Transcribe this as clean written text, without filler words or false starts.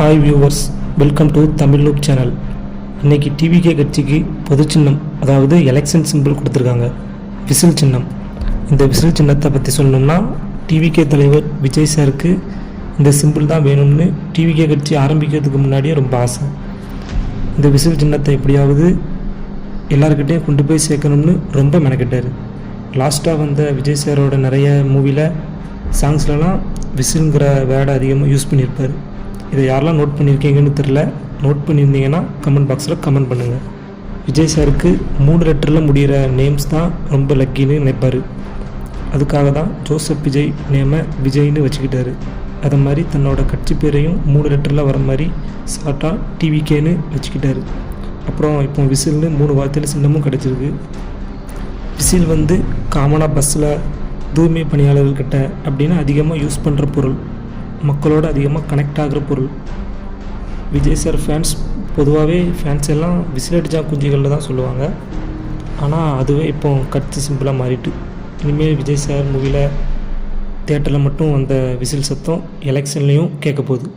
Hi viewers, welcome to Tamil loop channel. இன்றைக்கி TVK கட்சிக்கு பொது சின்னம், அதாவது எலெக்ஷன் சிம்பிள் கொடுத்துருக்காங்க, விசில் சின்னம். இந்த விசில் சின்னத்தை பற்றி சொல்லணும்னா, டிவிகே தலைவர் விஜய் சாருக்கு இந்த சிம்பிள் தான் வேணும்னு டிவிகே கட்சி ஆரம்பிக்கிறதுக்கு முன்னாடியே ரொம்ப ஆசை. இந்த விசில் சின்னத்தை எப்படியாவது எல்லாருக்கிட்டையும் கொண்டு போய் சேர்க்கணும்னு ரொம்ப மெனக்கிட்டார். லாஸ்ட்டாக வந்த விஜய் சாரோட நிறைய மூவியில் சாங்ஸ்லலாம் விசில்ங்கிற வேர்டை அதிகமாக யூஸ் பண்ணியிருப்பார். இதை யாரெல்லாம் நோட் பண்ணியிருக்கீங்கன்னு தெரில. நோட் பண்ணியிருந்தீங்கன்னா கமெண்ட் பாக்ஸில் கமெண்ட் பண்ணுங்கள். விஜய் சாருக்கு 3 லெட்டரில் முடிகிற நேம்ஸ் தான் ரொம்ப லக்கின்னு நினைப்பார். அதுக்காக தான் ஜோசப் விஜய் நேமை விஜய்னு வச்சுக்கிட்டாரு. அதை மாதிரி தன்னோட கட்சி பேரையும் 3 லெட்டரில் வர மாதிரி ஷார்ட்டாக டிவிகேன்னு வச்சுக்கிட்டாரு. அப்புறம் இப்போ விசில்னு 3 வார்த்தையில் சின்னமும் கிடச்சிருக்கு. விசில் காமனாக பஸ்ஸில் தூய்மை பணியாளர்கள்கிட்ட அப்படின்னு அதிகமாக யூஸ் பண்ணுற பொருள், மக்களோட அதிகமாக கனெக்ட் ஆகிற பொருள். விஜய் சார் ஃபேன்ஸ் பொதுவாகவே ஃபேன்ஸ் எல்லாம் விசில் அடித்தா குஞ்சுகளில் தான் சொல்லுவாங்க. ஆனால் அதுவே இப்போ கட்சி சிம்பிளாக மாறிட்டு, இனிமேல் விஜய் சார் மூவியில் தேட்டரில் மட்டும் அந்த விசில் சத்தம் எலெக்ஷன்லேயும் கேட்க போகுது.